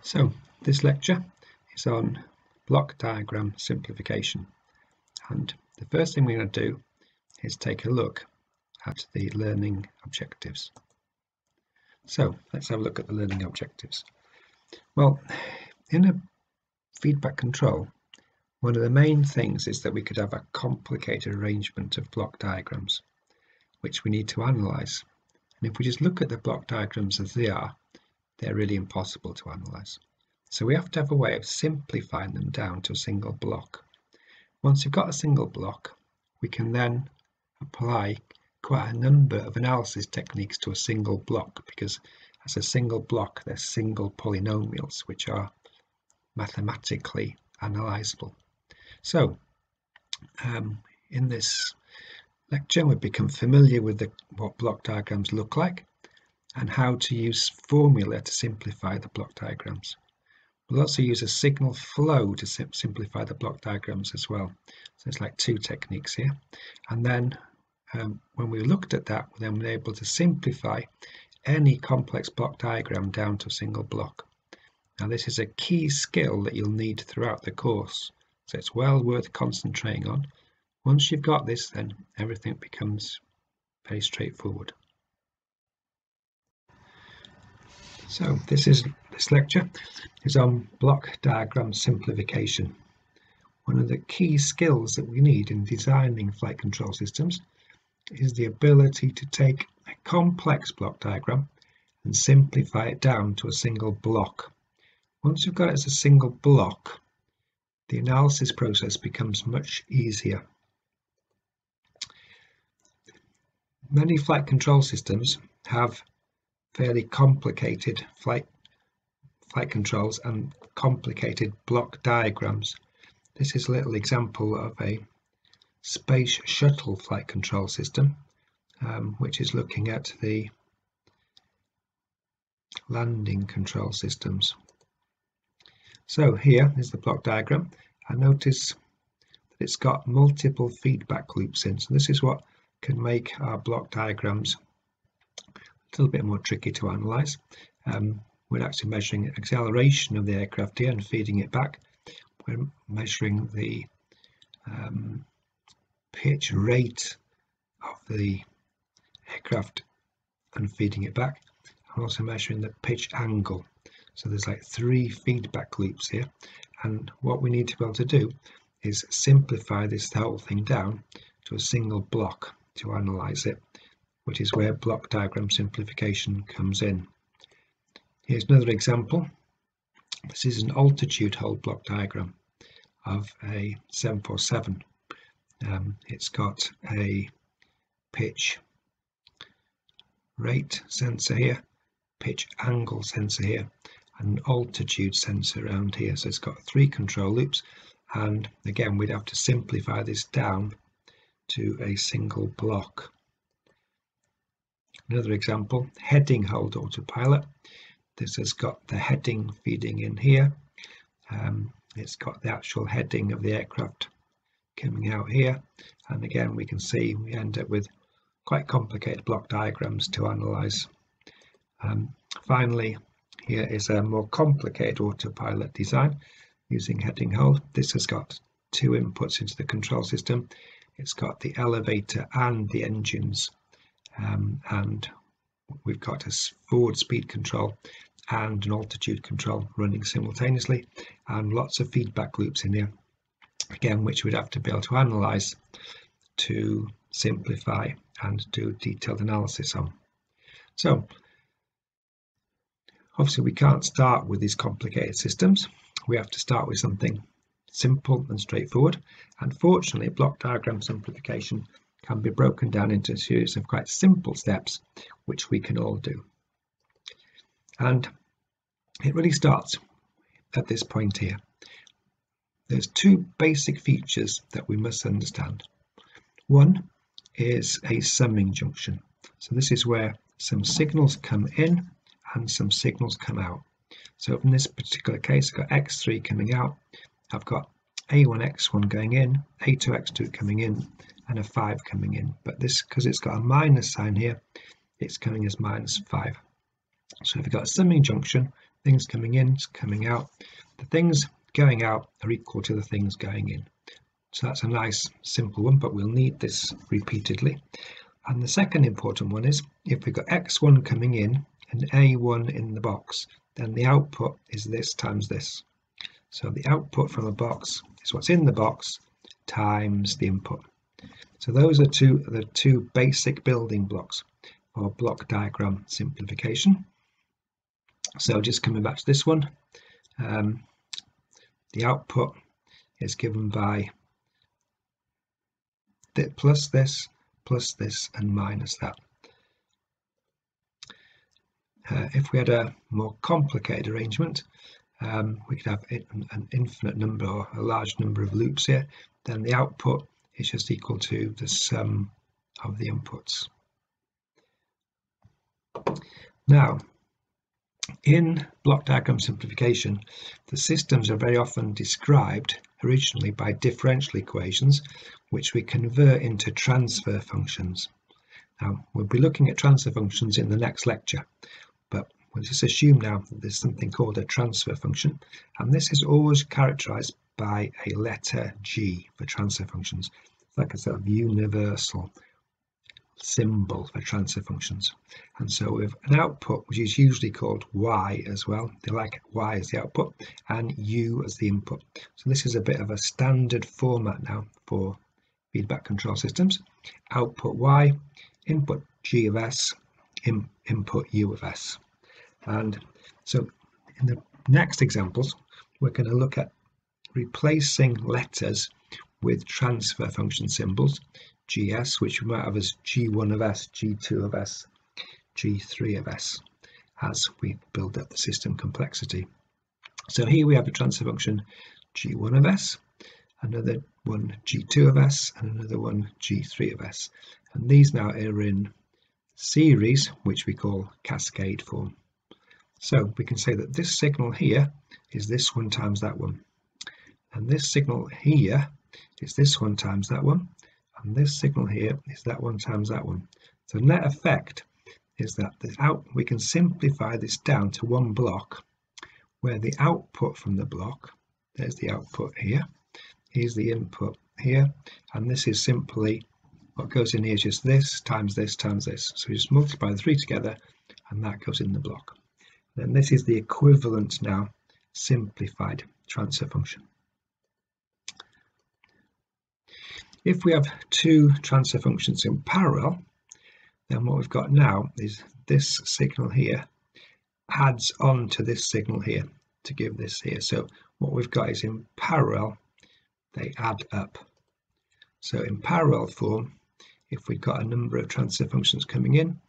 So this lecture is on block diagram simplification, and the first thing we're going to do is take a look at the learning objectives. So let's have a look at the learning objectives. Well, in a feedback control, one of the main things is that we could have a complicated arrangement of block diagrams which we need to analyze. And if we just look at the block diagrams as they are, they're really impossible to analyze. So we have to have a way of simplifying them down to a single block. Once we've got a single block, we can then apply quite a number of analysis techniques to a single block, because as a single block, they're single polynomials which are mathematically analyzable. So in this lecture, we've become familiar with what block diagrams look like and how to use formula to simplify the block diagrams. We'll also use a signal flow to simplify the block diagrams as well. So it's like two techniques here. And then when we looked at that, then we're able to simplify any complex block diagram down to a single block. Now this is a key skill that you'll need throughout the course, so it's well worth concentrating on. Once you've got this, then everything becomes very straightforward. So this lecture is on block diagram simplification. One of the key skills that we need in designing flight control systems is the ability to take a complex block diagram and simplify it down to a single block. Once you've got it as a single block, the analysis process becomes much easier. Many flight control systems have fairly complicated flight controls and complicated block diagrams. This is a little example of a space shuttle flight control system, which is looking at the landing control systems. So here is the block diagram, and notice that it's got multiple feedback loops in. So this is what can make our block diagrams a little bit more tricky to analyze. We're actually measuring the acceleration of the aircraft here and feeding it back. We're measuring the pitch rate of the aircraft and feeding it back. I'm also measuring the pitch angle. So there's like 3 feedback loops here, and what we need to be able to do is simplify this whole thing down to a single block to analyze it, which is where block diagram simplification comes in. Here's another example. This is an altitude hold block diagram of a 747. It's got a pitch rate sensor here, pitch angle sensor here, and an altitude sensor around here. So it's got 3 control loops, and again we'd have to simplify this down to a single block. Another example, heading hold autopilot. This has got the heading feeding in here. It's got the actual heading of the aircraft coming out here, and again we can see we end up with quite complicated block diagrams to analyze. Finally, here is a more complicated autopilot design using heading hold. This has got 2 inputs into the control system. It's got the elevator and the engines, and we've got a forward speed control and an altitude control running simultaneously, and lots of feedback loops in here, again which we'd have to be able to analyze to simplify and do detailed analysis on. So obviously we can't start with these complicated systems. We have to start with something simple and straightforward, and fortunately block diagram simplification can be broken down into a series of quite simple steps which we can all do. And it really starts at this point here. There's 2 basic features that we must understand. One is a summing junction. So this is where some signals come in and some signals come out. So in this particular case, I've got X3 coming out, I've got A1X1 going in, A2X2 coming in, and a 5 coming in. But this, because it's got a minus sign here, it's coming as -5. So if we've got a summing junction, things coming in, coming out. The things going out are equal to the things going in. So that's a nice simple one, but we'll need this repeatedly. And the second important one is if we've got x1 coming in and a1 in the box, then the output is this times this. So the output from a box is what's in the box times the input. So those are the two basic building blocks for block diagram simplification. So just coming back to this one, the output is given by plus this, and minus that. If we had a more complicated arrangement, we could have an infinite number or a large number of loops here, then the output is just equal to the sum of the inputs. Now, in block diagram simplification, the systems are very often described originally by differential equations, which we convert into transfer functions. Now, we'll be looking at transfer functions in the next lecture, but we'll just assume now that there's something called a transfer function, and this is always characterized by a letter G for transfer functions. It's like a sort of universal symbol for transfer functions. And so we have an output which is usually called Y as well. They like Y as the output and U as the input. So this is a bit of a standard format now for feedback control systems. Output Y, input G of S, input U of S. And so in the next examples, we're going to look at replacing letters with transfer function symbols, GS, which we might have as G1 of S, G2 of S, G3 of S, as we build up the system complexity. So here we have a transfer function G1 of S, another one G2 of S, and another one G3 of S. And these now are in series, which we call cascade form. So we can say that this signal here is this one times that one. And this signal here is this one times that one. And this signal here is that one times that one. So net effect is that we can simplify this down to one block where the output from the block, there's the output here, here's the input here, and this is simply what goes in here is just this times this times this. So we just multiply the three together and that goes in the block. Then this is the equivalent now simplified transfer function. If we have two transfer functions in parallel, then what we've got now is this signal here adds on to this signal here to give this here. So what we've got is in parallel, they add up. So in parallel form, if we've got a number of transfer functions coming in,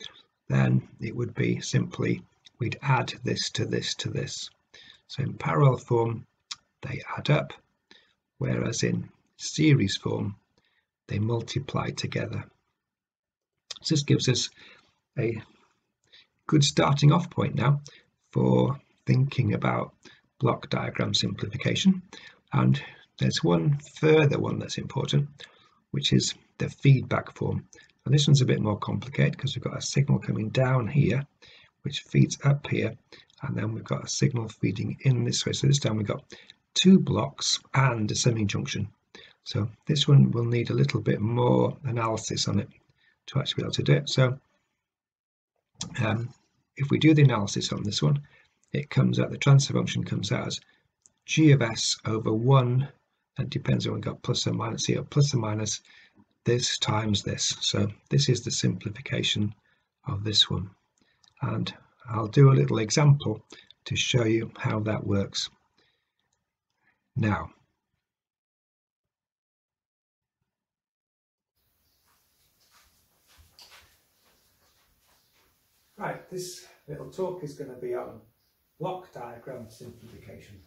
then it would be simply we'd add this to this to this. So in parallel form, they add up, whereas in series form, they multiply together. So this gives us a good starting off point now for thinking about block diagram simplification. And there's one further one that's important, which is the feedback form. And this one's a bit more complicated because we've got a signal coming down here, which feeds up here, and then we've got a signal feeding in this way. So this time we've got two blocks and a semi-junction. So this one will need a little bit more analysis on it to actually be able to do it. So if we do the analysis on this one, it comes out, the transfer function comes out as G of S over 1, and depends on we've got plus or minus here, plus or minus this times this. So this is the simplification of this one. And I'll do a little example to show you how that works now. Right, this little talk is going to be on block diagram simplification.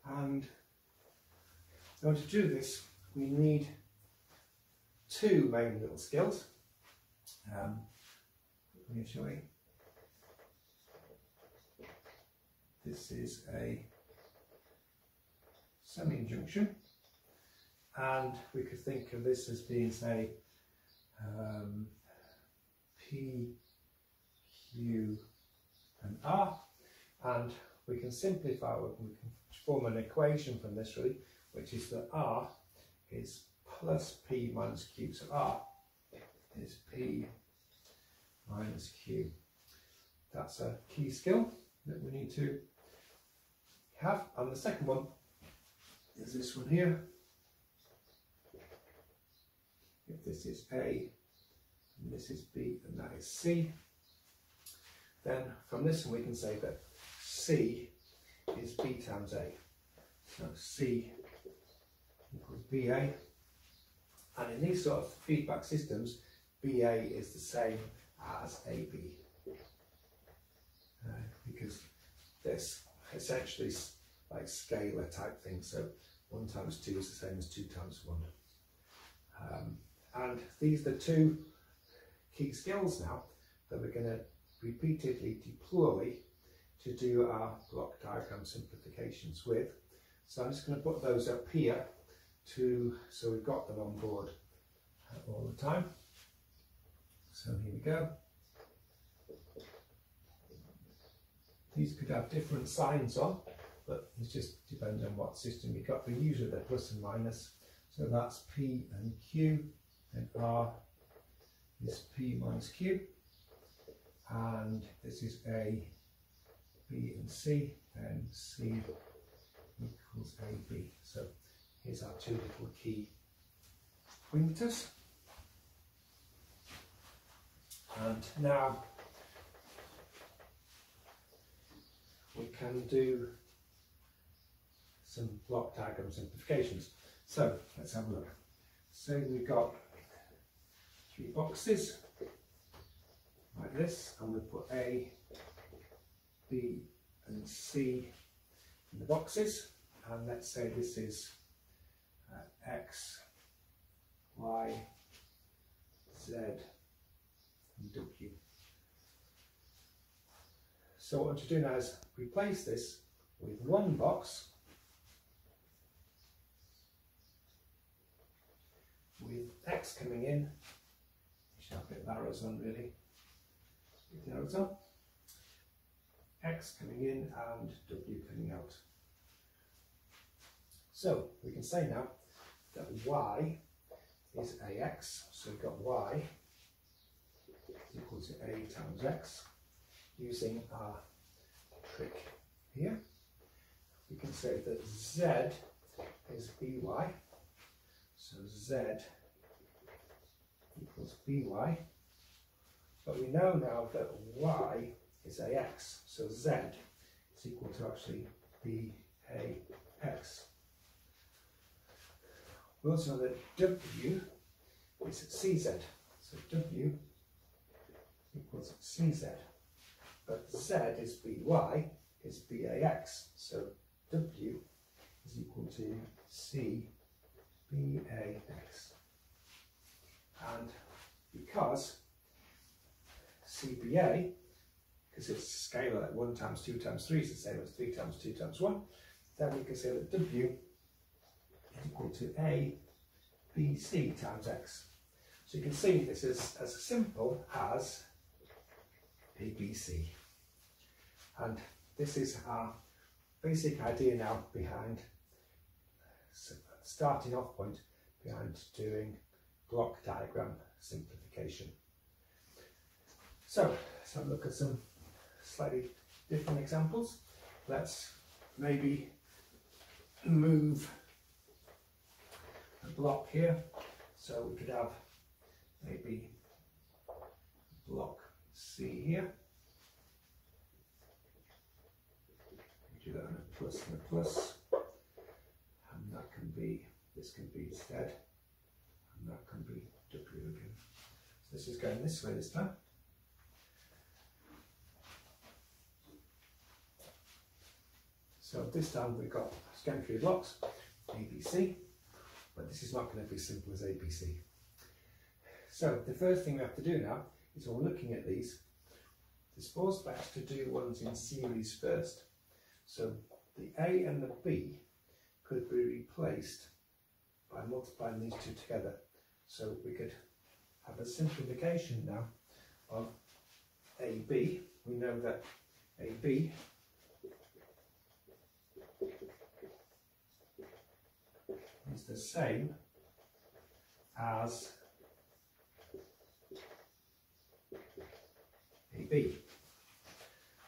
And in order to do this, we need two main little skills. Let me show you. this is a semi-junction, and we could think of this as being, say, P, Q and R, and we can simplify, we can form an equation from this really, which is that R is plus P minus Q. So R is P minus Q. That's a key skill that we need to have. And the second one is this one here. If this is A and this is B and that is C, then from this one we can say that C is B times A. So C equals BA. And in these sort of feedback systems, BA is the same as AB. Because this essentially like scalar type thing. So 1 times 2 is the same as 2 times 1. And these are the two key skills now that we're going to repeatedly deploy to do our block diagram simplifications with. So I'm just going to put those up here so we've got them on board all the time. So here we go. These could have different signs on, but it just depends on what system you've got, but usually they're plus and minus. So that's P and Q, and R is P minus Q, and this is A, B and C, and C equals AB. So here's our two little key pointers. And now we can do some block diagram simplifications. So let's have a look. So we've got 3 boxes like this, and we put A, B and C in the boxes, and let's say this is X, Y, Z and W. So what I want to do now is replace this with one box with X coming in. You should have a bit of arrows on really. Get the arrows on. X coming in and W coming out. So we can say now that Y is AX. So we've got Y is equal to A times X. Using our trick here, we can say that Z is BY. So Z equals BY. But we know now that Y is AX. So Z is equal to actually BAX. We also know that W is CZ. So W equals CZ. But Z is BY is BAX. So W is equal to C BAX. And because CBA, because it's scalar like 1 times 2 times 3 is the same as 3 times 2 times 1, then we can say that W is equal to A BC times X. So you can see this is as simple as ABC. And this is our basic idea now behind, starting off point behind doing block diagram simplification. So let's have a look at some slightly different examples. Let's maybe move a block here. So we could have maybe block C here. Do that on a plus and a plus, and that can be, this can be Z, and that can be W again. So this is going this way this time. So this time we've got scan 3 blocks, ABC, but this is not going to be as simple as ABC. So the first thing we have to do now is, when we're looking at these, it's always best to do ones in series first. So the A and the B could be replaced by multiplying these two together. So we could have a simplification now of AB. We know that AB is the same as AB.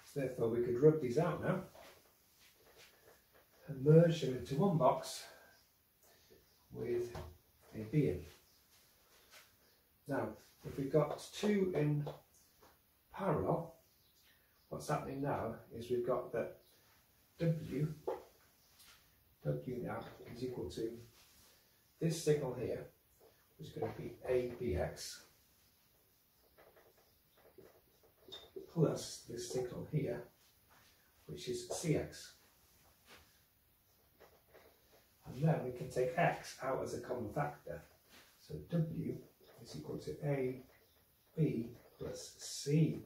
So therefore we could rub these out now and merge them into one box with AB in. Now, if we've got two in parallel, what's happening now is we've got that W now is equal to this signal here, which is going to be ABX, plus this signal here, which is CX. And then we can take X out as a common factor. So W is equal to AB plus C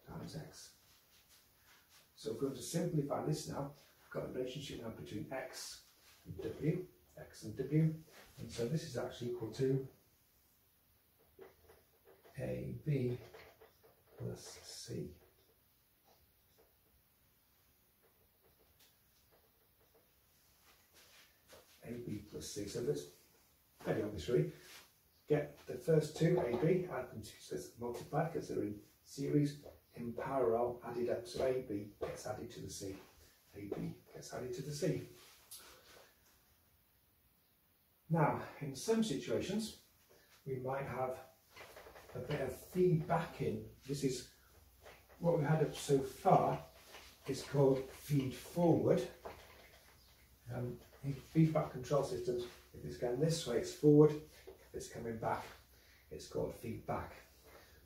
times X. So if we're going to simplify this now, we've got a relationship now between X and W, X and W, and so this is actually equal to AB plus C. AB plus C. So this very obviously get the first two AB, add them to multiply because they're in series, in parallel, added up. So AB gets added to the C. AB gets added to the C. Now, in some situations, we might have a bit of feedback in. This is what we've had up so far. It's called feed forward. In feedback control systems, if it's going this way, it's forward. If it's coming back, it's called feedback.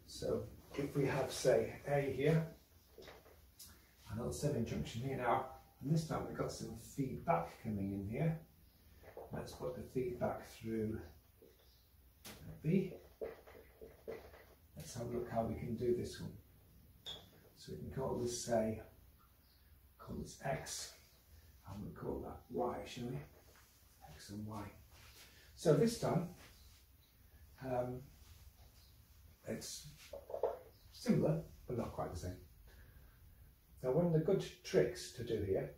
So if we have, say, A here, and L7 junction here now, and this time we've got some feedback coming in here. Let's put the feedback through B. Let's have a look how we can do this one. So we can call this, say, call this X, and we'll call that Y, shall we? X and Y. So this time, it's similar, but not quite the same. Now, one of the good tricks to do here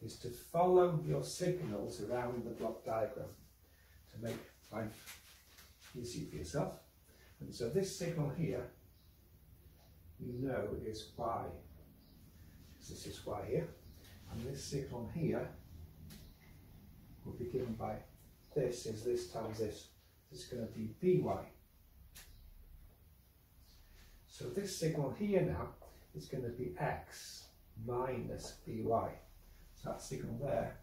is to follow your signals around the block diagram to make life easy for yourself. And so this signal here, we know is Y, because this is Y here, and this signal here will be given by this is this times this. This is going to be BY. So this signal here now is going to be X minus BY. So that signal there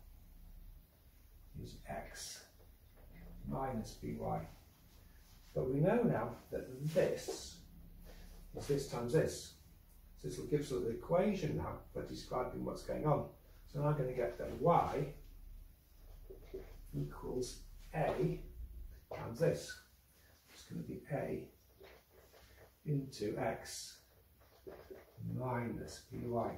is X minus BY. But we know now that this is this times this. So this will give us the equation now for describing what's going on. So now I'm going to get that Y equals A times this. It's going to be A into X minus BY.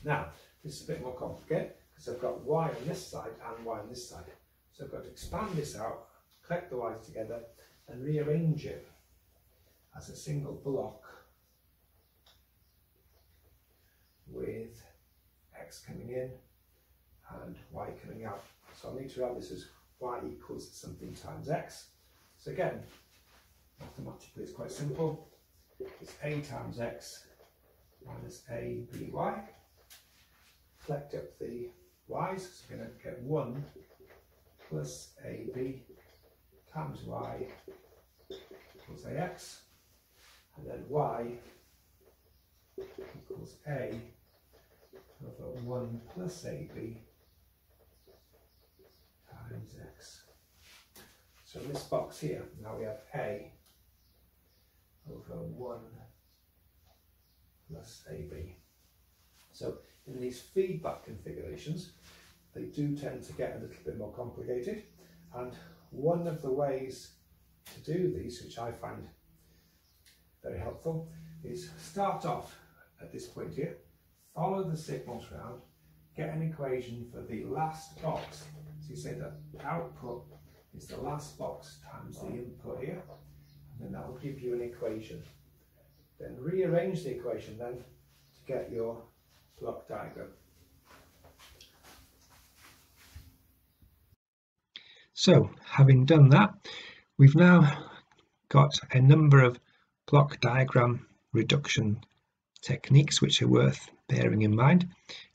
Now, this is a bit more complicated because I've got Y on this side and Y on this side. So I've got to expand this out, collect the Y's together and rearrange it as a single block with X coming in and Y coming out. So I need to write this as Y equals something times X. So again, mathematically it's quite simple. It's A times X minus A BY. Collect up the Y's, so we're going to get 1 plus AB times Y equals AX, and then Y equals A over 1 plus AB times X. So in this box here, now we have A over 1 plus AB. So in these feedback configurations, they do tend to get a little bit more complicated, and one of the ways to do these, which I find very helpful, is start off at this point here, follow the signals round, get an equation for the last box. So you say that output is the last box times the input here, and then that will give you an equation. Then rearrange the equation then to get your block diagram. So having done that, we've now got a number of block diagram reduction techniques which are worth bearing in mind.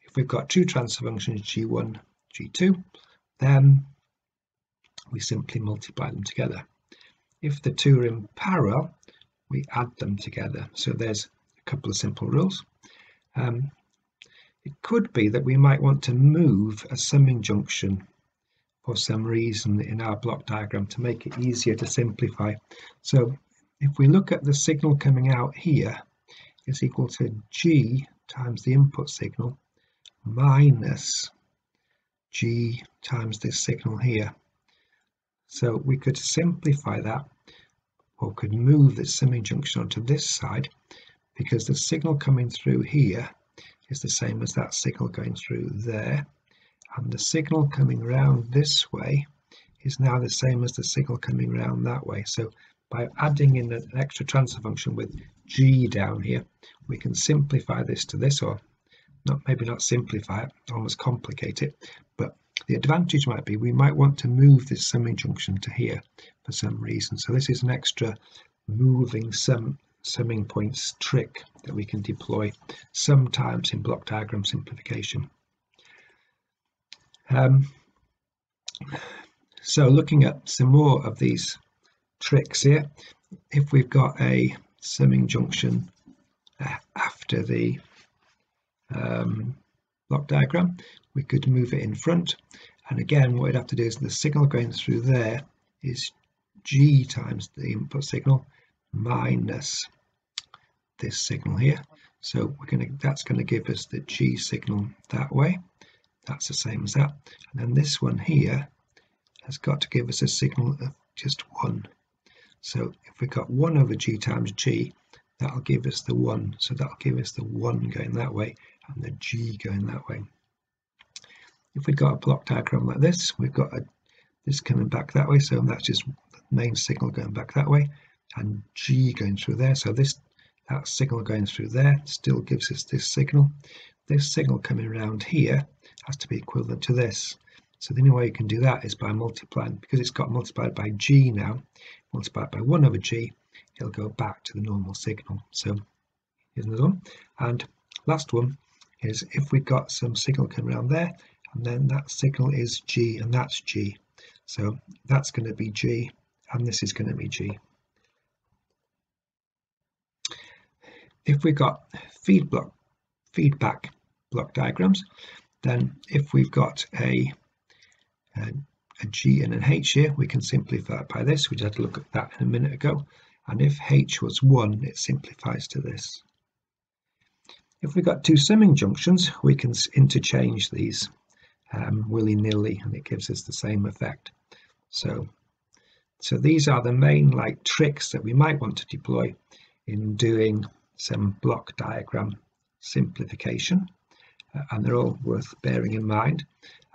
If we've got two transfer functions g1, g2, then we simply multiply them together. If the two are in parallel, we add them together. So there's a couple of simple rules. It could be that we might want to move a summing junction for some reason in our block diagram to make it easier to simplify. So if we look at the signal coming out here, is equal to G times the input signal minus G times this signal here. So we could simplify that, or could move the summing junction onto this side, because the signal coming through here is the same as that signal going through there, and the signal coming around this way is now the same as the signal coming around that way. So by adding in an extra transfer function with G down here, we can simplify this to this, or maybe not simplify it, almost complicate it. But the advantage might be we might want to move this summing junction to here for some reason. So this is an extra moving summing points trick that we can deploy sometimes in block diagram simplification. So looking at some more of these tricks here, if we've got a summing junction after the block diagram, we could move it in front, and again what we'd have to do is the signal going through there is G times the input signal minus this signal here. So that's going to give us the G signal that way. That's the same as that, and then this one here has got to give us a signal of just 1. So if we've got 1 over G times G, that'll give us the 1. So that'll give us the 1 going that way and the G going that way. If we've got a block diagram like this, we've got this coming back that way, so that's just the main signal going back that way, and G going through there. So that signal going through there still gives us this signal. This signal coming around here has to be equivalent to this. So the only way you can do that is by multiplying, because it's got multiplied by G now, multiplied by 1 over G, it'll go back to the normal signal. So here's another one. And last one is if we've got some signal coming around there, and then that signal is G, and that's G. So that's going to be G, and this is going to be G. If we've got feedback block diagrams, then if we've got a G and an H here, we can simplify it by this. We just had to look at that a minute ago. And if H was 1, it simplifies to this. If we've got two summing junctions, we can interchange these willy-nilly, and it gives us the same effect. So these are the main tricks that we might want to deploy in doing some block diagram simplification, and they're all worth bearing in mind.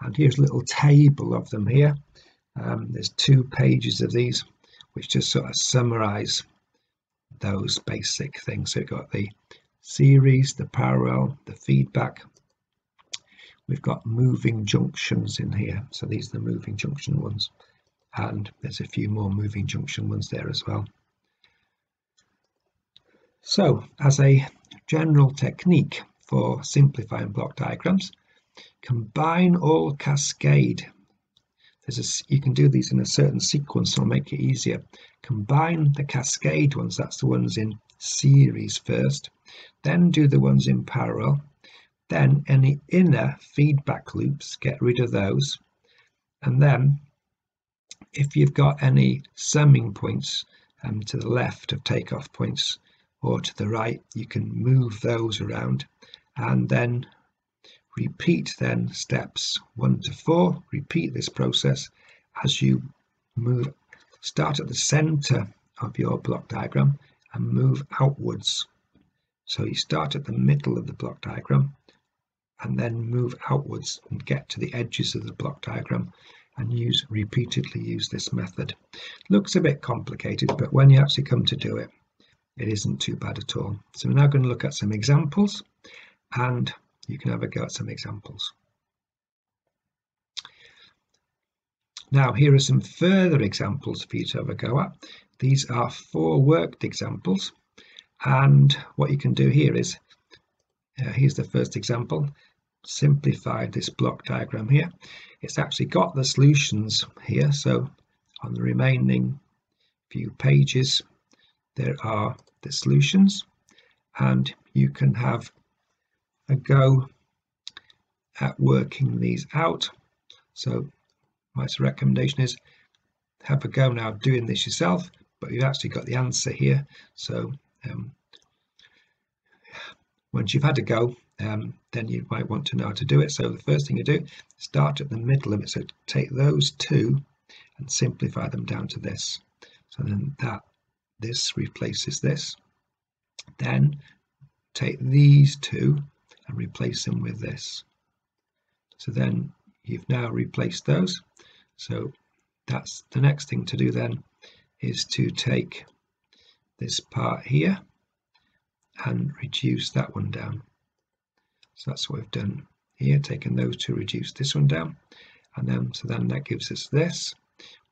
And here's a little table of them here. There's 2 pages of these which just sort of summarize those basic things. So we've got the series, the parallel, the feedback. We've got moving junctions in here, so these are the moving junction ones, and there's a few more moving junction ones there as well. So as a general technique for simplifying block diagrams, combine all cascade. You can do these in a certain sequence, so I'll make it easier. Combine the cascade ones, that's the ones in series first, then do the ones in parallel, then any inner feedback loops, get rid of those, and then if you've got any summing points to the left of takeoff points or to the right, you can move those around, and then repeat then steps 1 to 4. Repeat this process as you start at the center of your block diagram and move outwards. So you start at the middle of the block diagram and then move outwards and get to the edges of the block diagram and repeatedly use this method. Looks a bit complicated, but when you actually come to do it, it isn't too bad at all. So we're now going to look at some examples, and you can have a go at some examples. Now here are some further examples for you to have a go at. These are 4 worked examples, and what you can do here is, here's the first example. Simplify this block diagram here. It's actually got the solutions here, so on the remaining few pages there are the solutions, and you can have a go at working these out. So my recommendation is have a go now doing this yourself, but you've actually got the answer here. So once you've had a go, then you might want to know how to do it. So the first thing you do, start at the middle of it. So take those 2 and simplify them down to this. So then this replaces this. Then take these 2 and replace them with this. So then you've now replaced those. So that's the next thing to do then, is to take this part here and reduce that one down. So that's what we've done here, taken those 2, reduce this one down, and then that gives us this.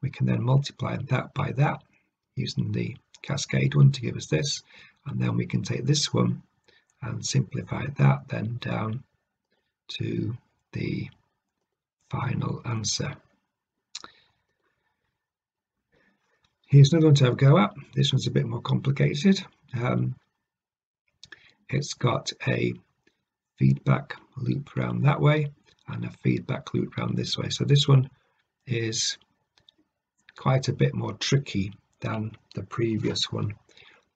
We can then multiply that by that using the cascade one to give us this, and then we can take this one and simplify that then down to the final answer. Here's another one to have a go at. This one's a bit more complicated. It's got a feedback loop around that way and a feedback loop around this way. So this one is quite a bit more tricky than the previous one.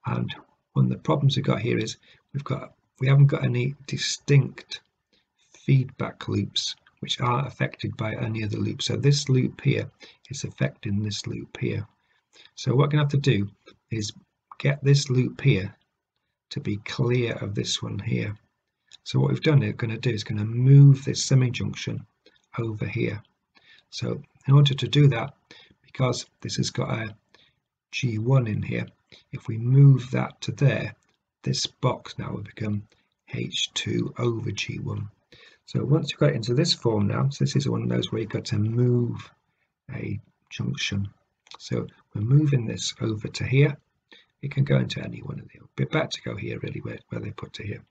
And one of the problems we've got here is we haven't got any distinct feedback loops which aren't affected by any other loop. So this loop here is affecting this loop here. So what we're going to have to do is get this loop here to be clear of this one here. So what we've done, we're going to do is going to move this semi-junction over here. So in order to do that, because this has got a G1 in here, if we move that to there, this box now will become H2 over G1. So once you've got it into this form now, so this is one of those where you've got to move a junction. So we're moving this over to here. It can go into any one of the, but better to go here really where they put to here.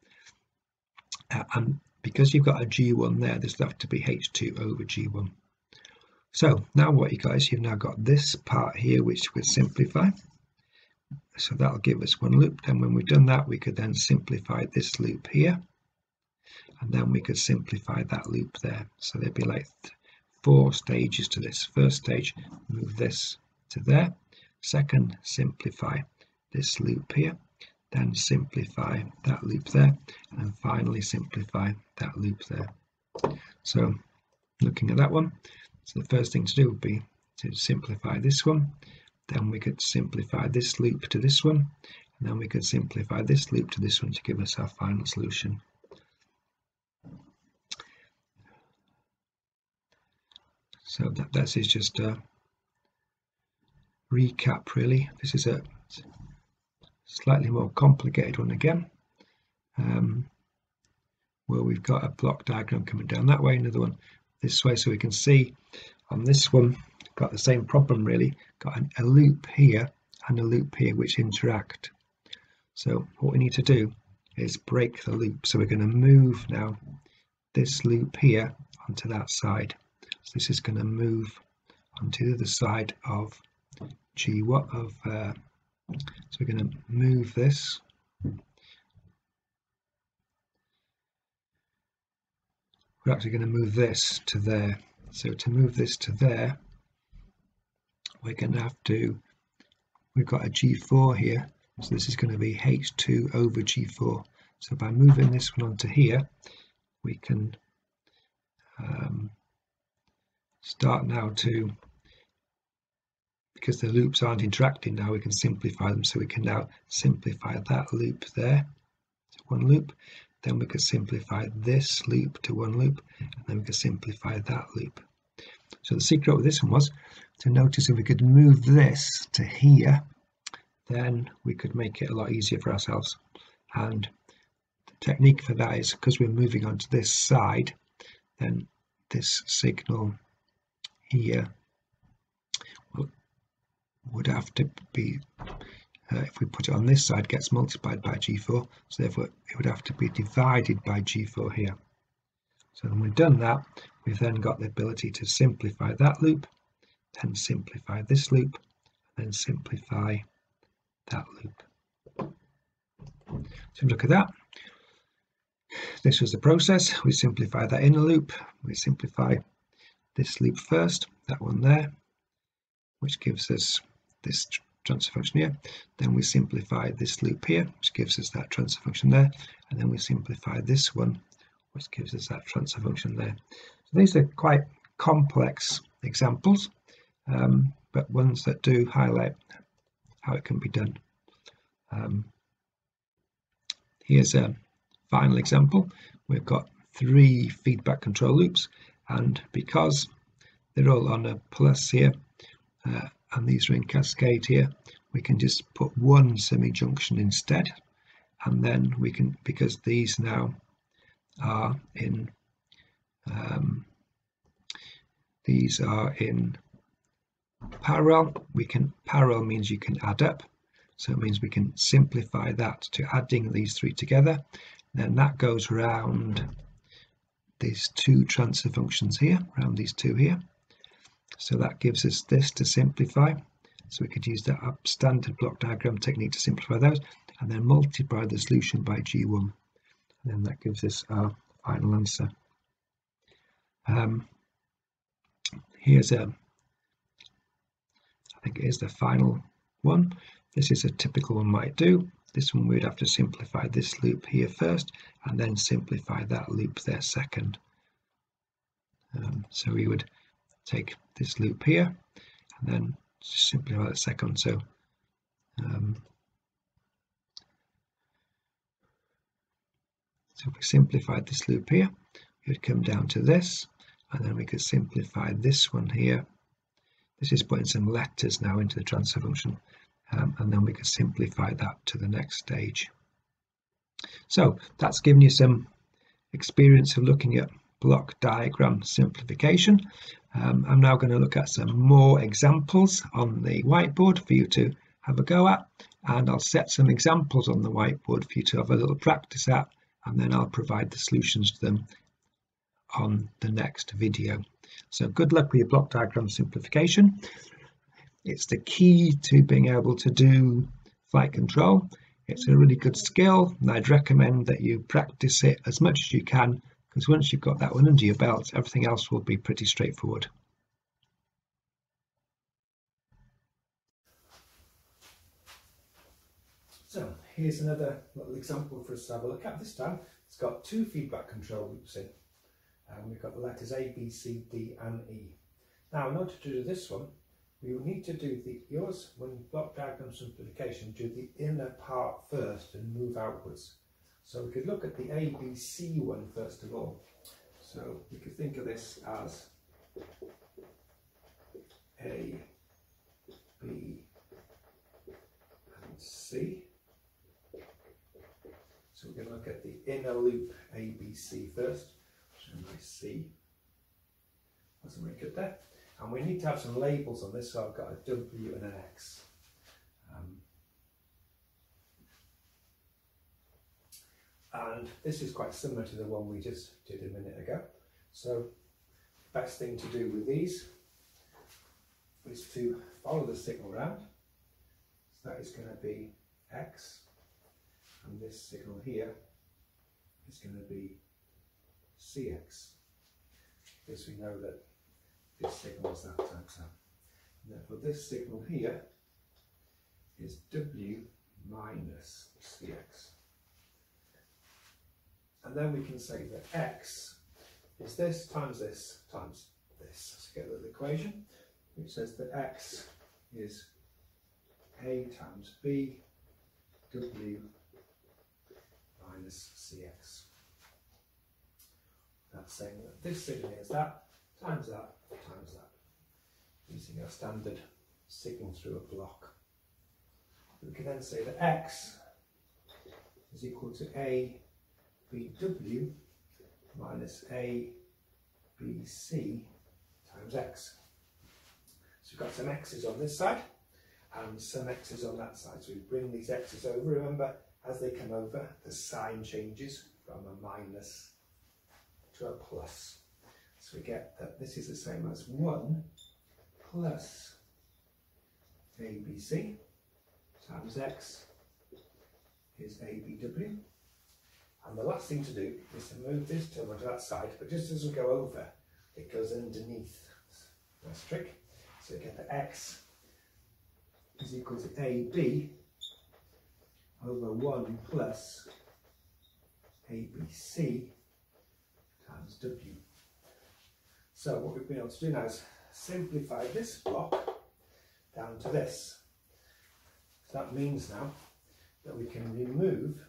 And because you've got a G1 there, this will have to be H2 over G1. So now what you got is you've now got this part here which we'll simplify. So that'll give us one loop. Then when we've done that, we could then simplify this loop here, and then we could simplify that loop there. So there'd be like 4 stages to this. First stage, move this to there. Second, simplify this loop here. Then simplify that loop there, and finally simplify that loop there. So looking at that one, so the first thing to do would be to simplify this one. Then we could simplify this loop to this one, and then we could simplify this loop to this one to give us our final solution. So that is just a recap really. This is a slightly more complicated one again, where we've got a block diagram coming down that way, another one this way. So we can see on this one, got the same problem really, got a loop here and a loop here which interact. So what we need to do is break the loop. So we're going to move now this loop here onto that side. So this is going to move onto the other side of G1 of so we're going to move this. We're actually going to move this to there. So to move this to there, we're going to have to, we've got a G4 here, so this is going to be H2 over G4. So by moving this one onto here, we can start now to, because the loops aren't interacting now, we can simplify them. So we can now simplify that loop there, so one loop. then we could simplify this loop to one loop, and then we could simplify that loop. So the secret with this one was to notice if we could move this to here, then we could make it a lot easier for ourselves. And the technique for that is, because we're moving onto this side, then this signal here would have to be, if we put it on this side, gets multiplied by G4, so therefore it would have to be divided by G4 here. So when we've done that, we've then got the ability to simplify that loop, then simplify this loop, then simplify that loop. So look at that. This was the process. We simplify that inner loop, we simplify this loop first, that one there, which gives us this transfer function here. Then we simplify this loop here, which gives us that transfer function there, and then we simplify this one, which gives us that transfer function there. So these are quite complex examples, but ones that do highlight how it can be done. Here's a final example. We've got 3 feedback control loops, and because they're all on a plus here, and these are in cascade here, we can just put one semi-junction instead, and then we can, because these now are in parallel, parallel means you can add up, so it means we can simplify that to adding these 3 together. Then that goes around these 2 transfer functions here, around these 2 here. So that gives us this to simplify. So we could use that standard block diagram technique to simplify those, and then multiply the solution by G1. And then that gives us our final answer. Here's I think it is the final one. This is a typical one might do. This one we'd have to simplify this loop here first, and then simplify that loop there second. So we would take this loop here, and then simplify the second. So so if we simplified this loop here, we would come down to this, and then we could simplify this one here. This is putting some letters now into the transfer function, and then we could simplify that to the next stage. So that's given you some experience of looking at block diagram simplification. I'm now going to look at some more examples on the whiteboard for you to have a go at, and I'll set some examples on the whiteboard for you to have a little practice at, and then I'll provide the solutions to them on the next video. So good luck with your block diagram simplification. It's the key to being able to do flight control. It's a really good skill, and I'd recommend that you practice it as much as you can, because once you've got that one under your belt, everything else will be pretty straightforward. So here's another little example for us to have a look at. This time it's got 2 feedback control loops in, and we've got the letters A, B, C, D and E. Now in order to do this one, we will need to do yours, when block diagram simplification, do the inner part first and move outwards. So we could look at the ABC one first of all. So we could think of this as A, B and C. So we're going to look at the inner loop ABC first. So nice C. That's really good there. And we need to have some labels on this, so I've got a W and an X. And this is quite similar to the one we just did a minute ago. So the best thing to do with these is to follow the signal round. So that is going to be X, and this signal here is going to be CX, because we know that this signal is that times that. And therefore this signal here is W minus CX. And then we can say that X is this times this times this. Let's get the equation, which says that X is A times B W minus CX. That's saying that this signal is that, times that, times that, using our standard signal through a block. We can then say that x is equal to ABW minus ABC times x. So we've got some x's on this side and some x's on that side. So we bring these x's over. Remember, as they come over, the sign changes from a minus to a plus. So we get that this is the same as 1 plus ABC times x is ABW. And the last thing to do is to move this term onto that side, but just as we go over, it goes underneath. Nice trick. So we get that x is equal to AB over 1 plus ABC times W. So what we've been able to do now is simplify this block down to this. So that means now that we can remove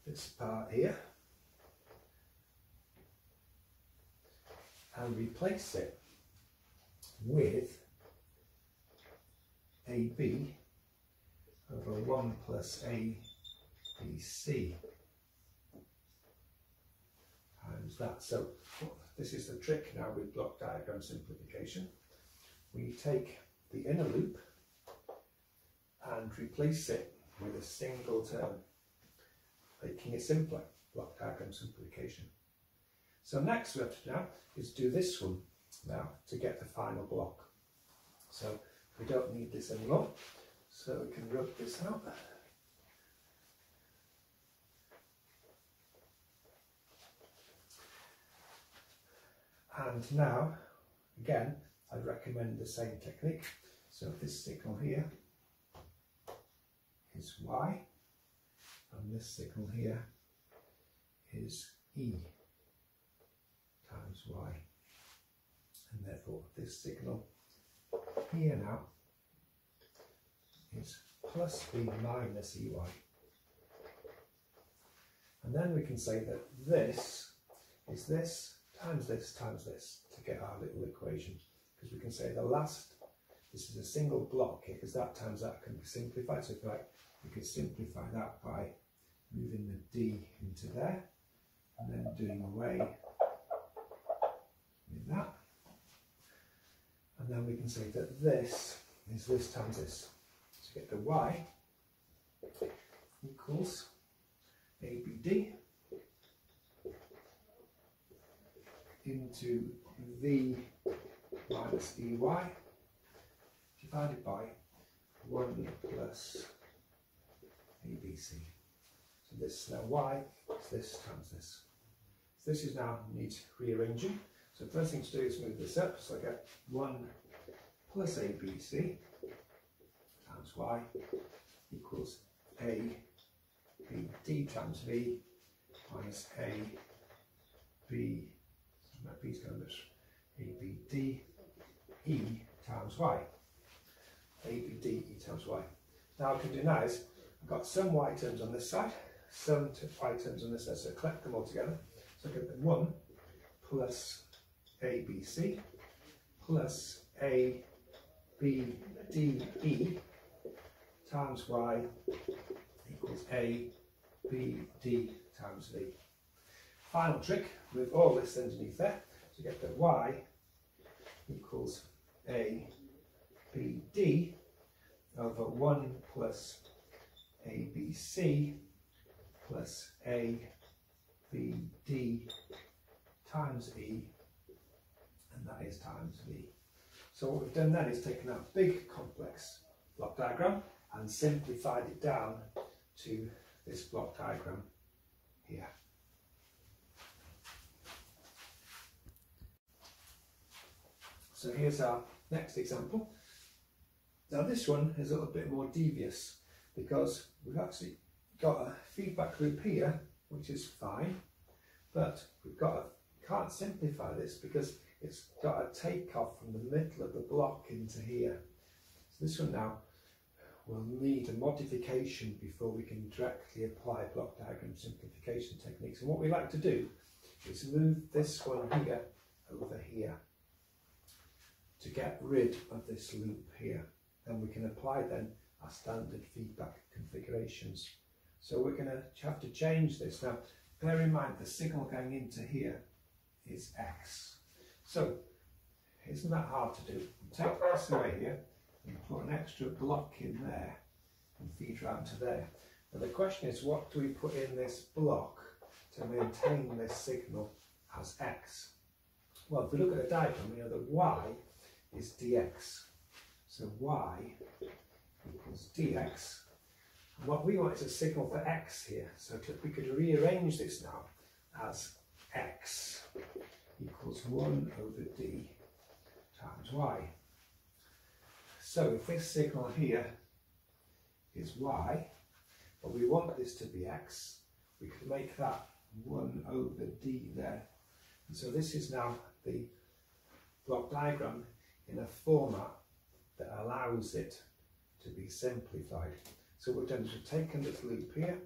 this part here and replace it with AB over 1 plus ABC times that. So this is the trick now with block diagram simplification. We take the inner loop and replace it with a single term, making it simpler, block diagram simplification. So next we have to do now is do this one now to get the final block. So we don't need this anymore, so we can rub this out. And now, again, I'd recommend the same technique. So this signal here is Y, and this signal here is E times Y. And therefore this signal here now is plus B minus EY. And then we can say that this is this times this times this to get our little equation. Because we can say the last, this is a single block here, because that times that can be simplified. So if you like, we could simplify that by moving the D into there and then doing away with that. And then we can say that this is this times this. So get the Y equals ABD into V minus EY divided by 1 plus ABC. So this now Y is this times this. So this is now needs rearranging. So the first thing to do is move this up. So I get 1 plus ABC times Y equals ABD times V minus my B's going to ABD E times Y. ABD E times Y. Now I can do now is I've got some Y terms on this side, some Y terms on this side, so I collect them all together. So I get 1 plus ABC plus ABDE times Y equals ABD times V. Final trick with all this underneath there, so you get that Y equals ABD over 1 plus ABC plus ABD times E, and that is times V. So what we've done then is taken our big complex block diagram and simplified it down to this block diagram here. So here's our next example. Now this one is a little bit more devious because we've actually got a feedback loop here, which is fine, but can't simplify this because it's got a takeoff from the middle of the block into here. So this one now will need a modification before we can directly apply block diagram simplification techniques. And what we like to do is move this one here over here to get rid of this loop here. Then we can apply then our standard feedback configurations. So we're going to have to change this. Now, bear in mind the signal going into here is X. So, isn't that hard to do? Take this away here and put an extra block in there and feed round to there. Now the question is, what do we put in this block to maintain this signal as X? Well, if we look at the diagram, we know that Y is dx. So Y equals dx. And what we want is a signal for X here. So we could rearrange this now as X equals 1 over D times Y. So if this signal here is Y, but we want this to be X, we could make that 1 over D there. And so this is now the block diagram in a format that allows it to be simplified. So what we've done is we've taken this loop here,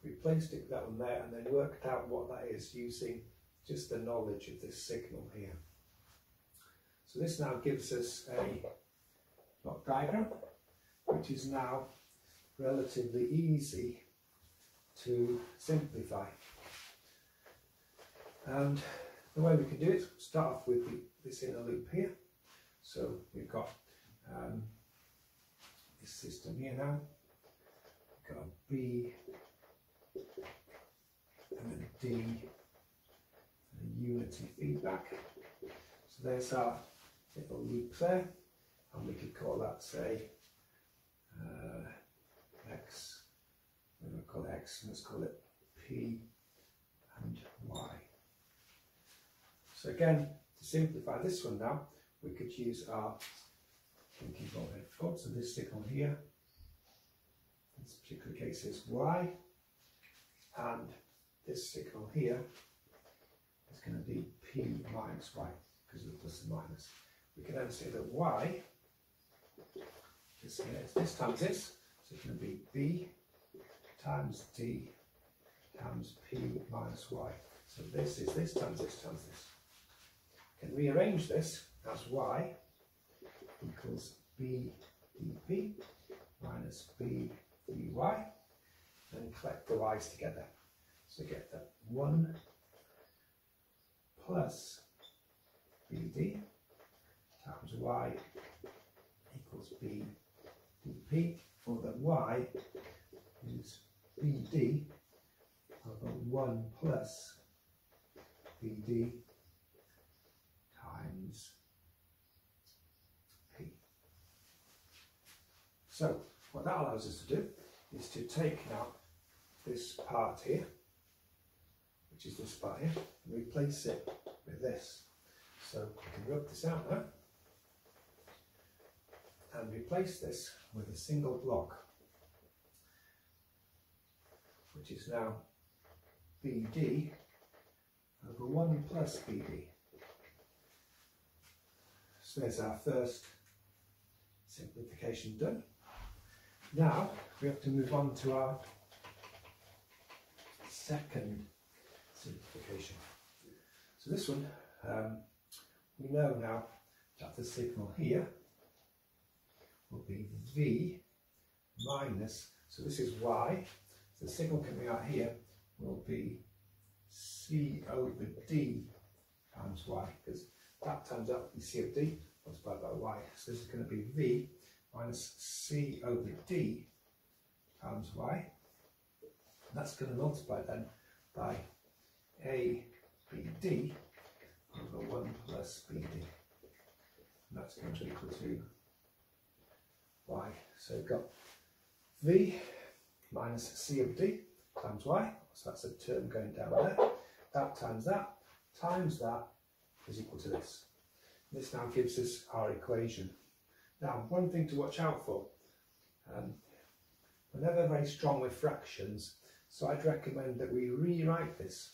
replaced it with that one there, and then worked out what that is using just the knowledge of this signal here. So this now gives us a block diagram, which is now relatively easy to simplify. And the way we can do it, start off with this inner loop here. So we've got this system here now. We've got a B and a D and a unity feedback. So there's our little loop there, and we could call that, say, X. We're going to call it X, and let's call it P and Y. So again, to simplify this one now, we could use our thinking ball head forward. So this signal here, in this particular case, is Y, and this signal here is going to be P minus Y, because of the plus and minus. We can then say that Y is this times this, so it's going to be B times D times P minus Y. So this is this times this times this. We can rearrange this as Y equals B dP minus B dy, and collect the y's together. So get that 1 plus BD times Y equals B dP, for the Y is BD over 1 plus BD times P. So what that allows us to do is to take now this part here, which is this part here, and replace it with this. So we can rub this out now and replace this with a single block, which is now BD over 1 plus BD. So there's our first simplification done. Now we have to move on to our second simplification. So this one, we know now that the signal here will be V minus, so this is Y, so the signal coming out here will be C over D times Y, because that times out will be C of D multiplied by Y. So this is going to be V minus C over D times Y. And that's going to multiply then by A BD over 1 plus BD. And that's going to equal to Y. So we've got V minus C of D times Y. So that's a term going down there. That times that is equal to this. This now gives us our equation. Now, one thing to watch out for, we're never very strong with fractions, so I'd recommend that we rewrite this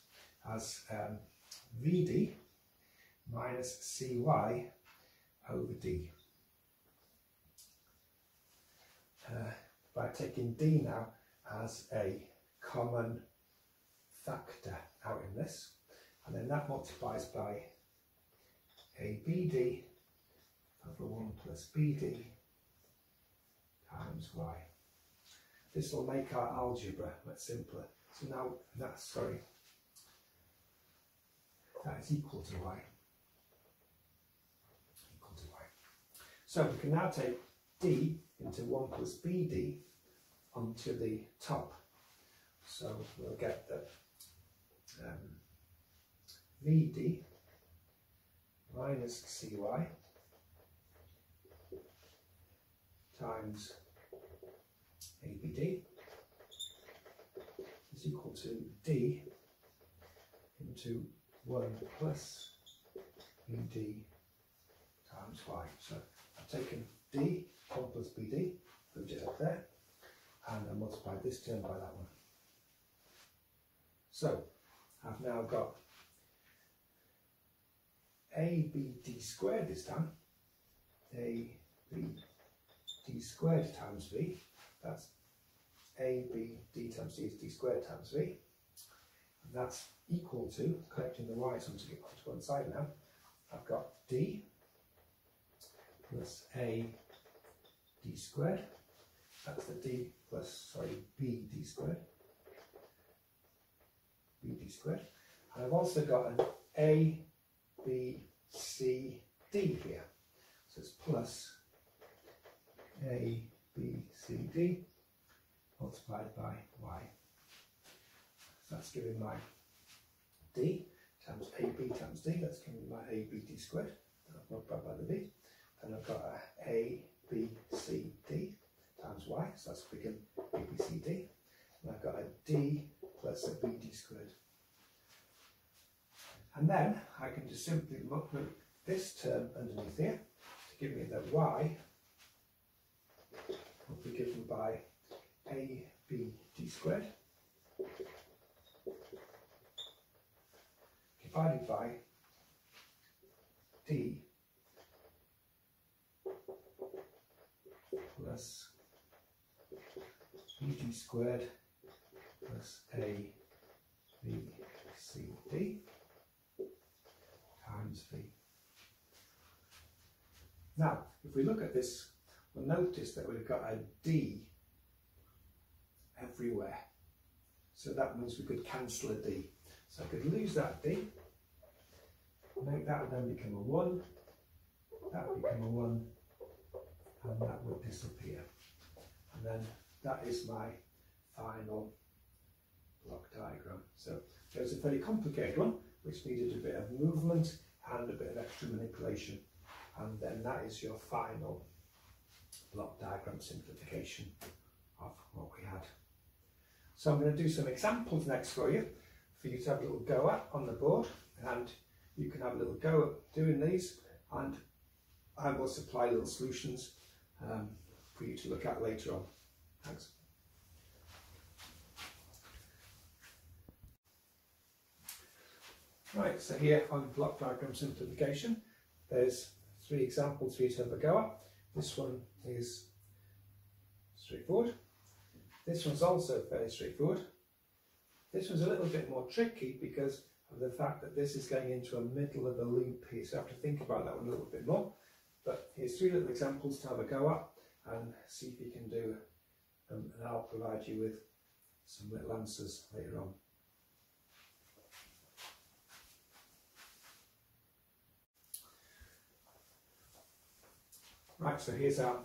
as VD minus CY over D. By taking D now as a common factor out in this, and then that multiplies by ABD over 1 plus BD times y. This will make our algebra much simpler. So now that is equal to y. So we can now take d into 1 plus bd onto the top. So we'll get that vd minus cy times abd is equal to d into 1 plus bd times y. So I've taken d, 1 plus bd, moved it up there, and I multiplied this term by that one. So I've now got abd squared this time, abd squared times v, that's abd times d is d squared times v, and that's equal to, collecting the y's onto one side now, I've got d plus a d squared, that's the d plus, bd squared, and I've also got an a, b, c, d here, so it's plus a, b, c, d multiplied by y. So that's giving my d times ab times d, that's giving me my abd squared, I've multiplied by the b. Then I've got a, b, c, d times y, so that's become a, b, c, d. And I've got a d plus a bd squared. And then I can just simply put this term underneath here to give me that y will be given by a, b, d squared divided by d plus bd squared plus a, b, c, d times v. Now, if we look at this, we'll notice that we've got a d everywhere. So that means we could cancel a d. So I could lose that d, make that would then become a 1, that would become a 1, and that would disappear. And then that is my final block diagram. So it's a very complicated one, which needed a bit of movement and a bit of extra manipulation. And then that is your final block diagram simplification of what we had. So I'm going to do some examples next for you to have a little go at on the board, and you can have a little go at doing these, and I will supply little solutions for you to look at later on. Thanks. Right, so here on block diagram simplification, there's 3 examples for you to have a go at. This one is straightforward. This one's also fairly straightforward. This one's a little bit more tricky because of the fact that this is going into a middle of a loop here, so I have to think about that one a little bit more. But here's 3 little examples to have a go at and see if you can do, and I'll provide you with some little answers later on. Right, so here's our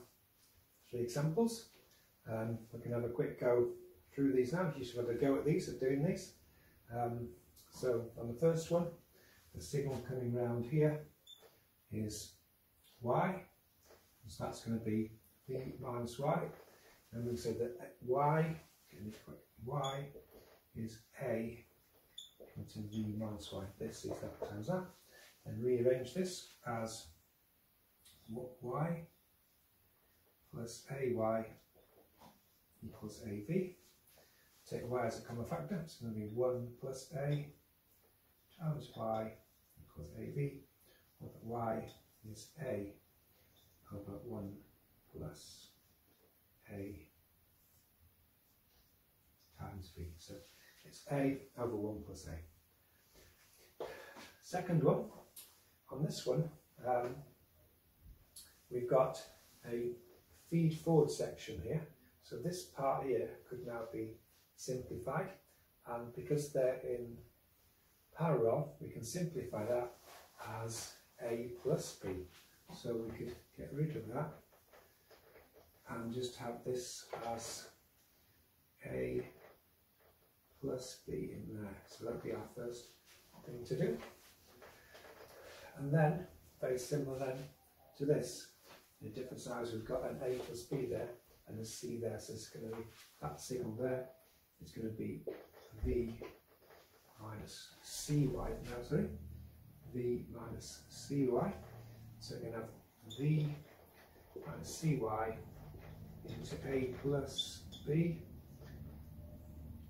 3 examples. We can have a quick go through these now. You should have a go at these, at doing these. So on the first one, the signal coming round here is y, so that's going to be v minus y. And we said that y is a into v minus y. This is that times that. And rearrange this as y plus ay equals av. Take y as a common factor, it's going to be 1 plus a times y equals av, or that y is a over 1 plus a times v. So it's a over 1 plus a. Second one, on this one, we've got a feed forward section here. So this part here could now be simplified, and because they're in parallel, we can simplify that as A plus B. So we could get rid of that and just have this as A plus B in there. So that'll be our first thing to do. And then, very similar then to this, in a different size, we've got an A plus B there and a C there, so it's going to be, that signal there is going to be V minus CY, no sorry, V minus CY, so we're going to have V minus CY into A plus B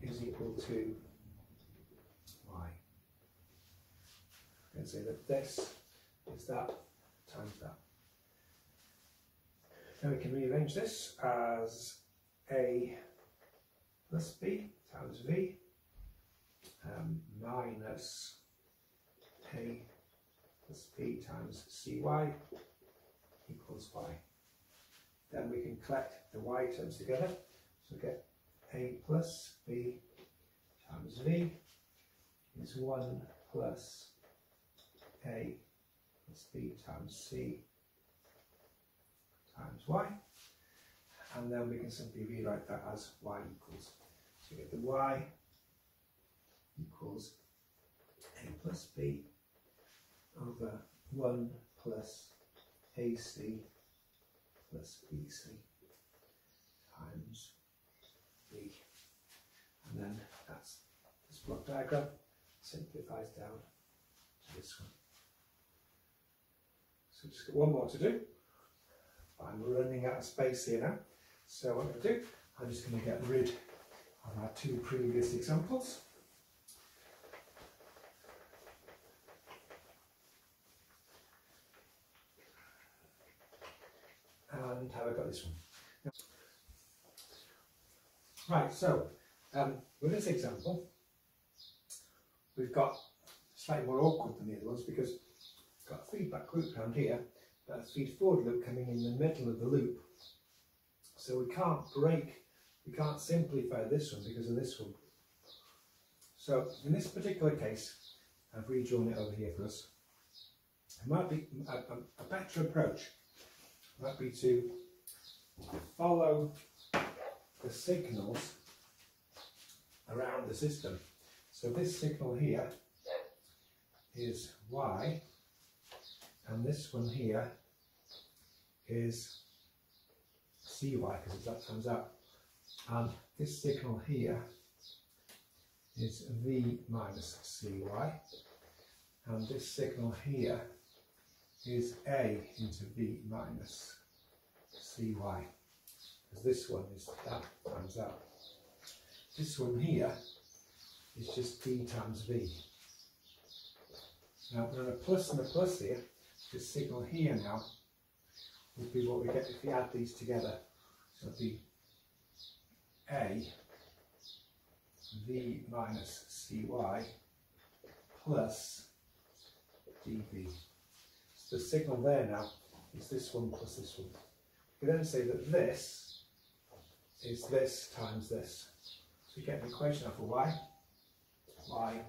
is equal to Y. I'm going to say that this is that times that. Now we can rearrange this as A plus B times V minus A plus B times CY equals Y. Then we can collect the Y terms together, so get A plus B times V is 1 plus A plus B times C times Y, and then we can simply rewrite that as Y equals, so you get the Y equals A plus B over 1 plus AC plus BC times B, and then that's this block diagram simplifies down to this one. So just got one more to do. I'm running out of space here now, so what I'm going to do, I'm just going to get rid of our two previous examples. And have I got this one? Right, so with this example, we've got slightly more awkward than the other ones because we've got a feedback loop around here, but a feed forward loop coming in the middle of the loop. So we can't simplify this one because of this one. So in this particular case, I've redrawn it over here for us. It might be a better approach might be to follow the signals around the system. So this signal here is Y, and this one here is CY because that times out, and this signal here is V minus CY, and this signal here is A into V minus CY, because this one is that times that. This one here is just B times V. Now we're on a plus and a plus here. This signal here now would be what we get if we add these together. So it'd be A V minus CY plus dV. So the signal there now is this one plus this one. We can then say that this is this times this. So we get an equation out for Y. Y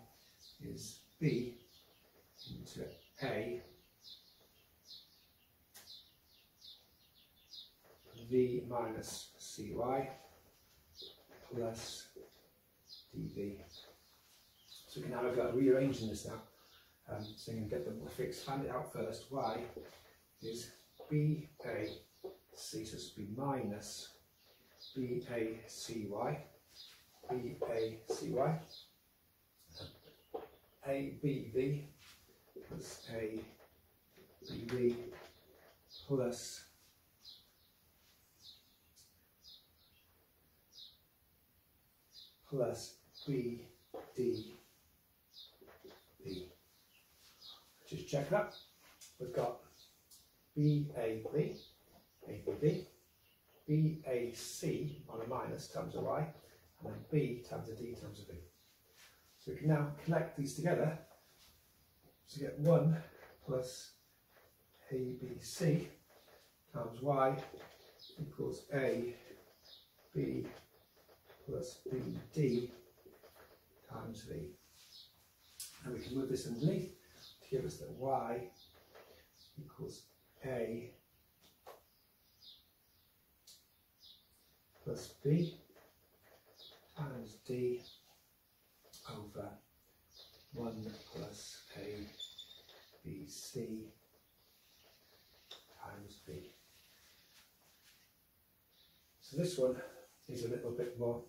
is B into A V minus CY plus dV. So we can now look at rearranging this now. So you can get if we expand it out first, Y is BAC, so this will be minus BACY, BACY, ABV plus ABV plus BDV. Just check that. We've got BAB, ABB, BAC on a minus times a Y, and then B times a D times a V. So we can now connect these together So you get 1 plus ABC times y equals A, B plus BD times V. And we can move this underneath to give us that y equals A plus B times D over 1 plus A B C times B. So this one is a little bit more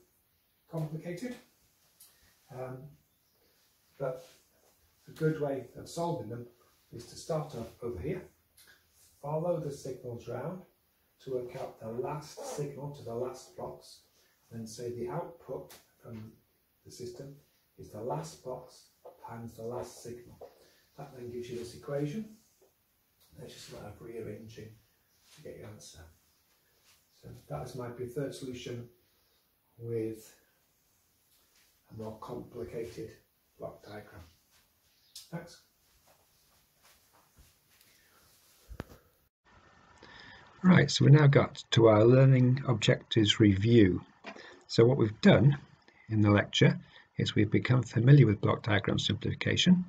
complicated, but a good way of solving them is to start off over here, follow the signals round to work out the last signal to the last box, then say the output from the system is the last box times the last signal. That then gives you this equation. That's just a matter of rearranging to get your answer. So that is my preferred solution with a more complicated block diagram. Thanks. Right, so we now got to our learning objectives review. So what we've done in the lecture is we've become familiar with block diagram simplification.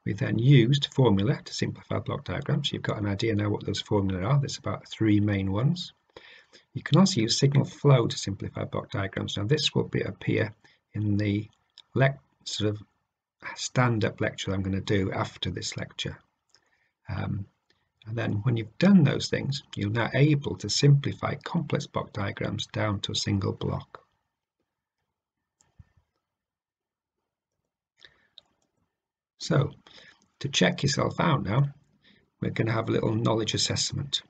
We then used formula to simplify block diagrams. You've got an idea now what those formulas are. There's about 3 main ones. You can also use signal flow to simplify block diagrams. Now this will appear in the sort of stand-up lecture I'm going to do after this lecture. And then when you've done those things, you're now able to simplify complex block diagrams down to a single block. So to check yourself out now, we're going to have a little knowledge assessment.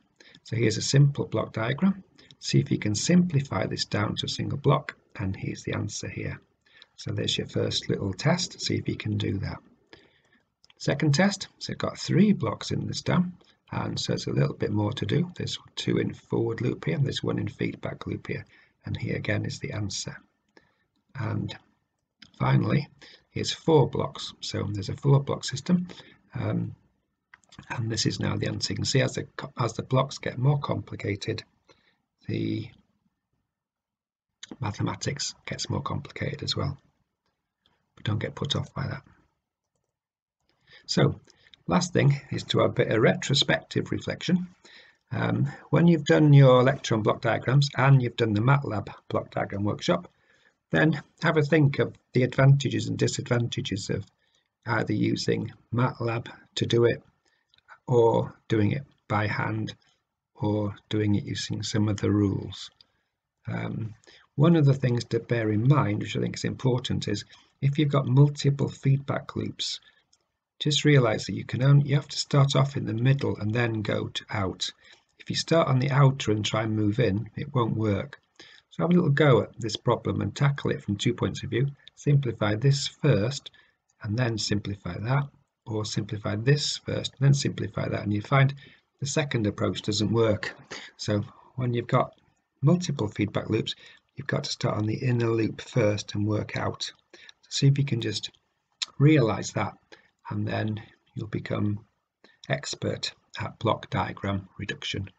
So here's a simple block diagram. See if you can simplify this down to a single block, and here's the answer here. So there's your first little test. See if you can do that. Second test, so it's got 3 blocks in this down, and so it's a little bit more to do. There's 2 in forward loop here, there's 1 in feedback loop here, and here again is the answer. And finally, here's 4 blocks. So there's a 4 block system, and this is now the answer. You can see as the blocks get more complicated, the mathematics gets more complicated as well. But don't get put off by that. So last thing is to have a bit of retrospective reflection. When you've done your lecture on block diagrams and you've done the MATLAB block diagram workshop, then have a think of the advantages and disadvantages of either using MATLAB to do it, or doing it by hand, or doing it using some of the rules. One of the things to bear in mind, which I think is important, is if you've got multiple feedback loops, just realize that you have to start off in the middle and then go to out. If you start on the outer and try and move in, it won't work. So have a little go at this problem and tackle it from 2 points of view. Simplify this first and then simplify that, or simplify this first and then simplify that, and you find the second approach doesn't work. So when you've got multiple feedback loops, you've got to start on the inner loop first and work out. So see if you can just realize that, and then you'll become expert at block diagram reduction.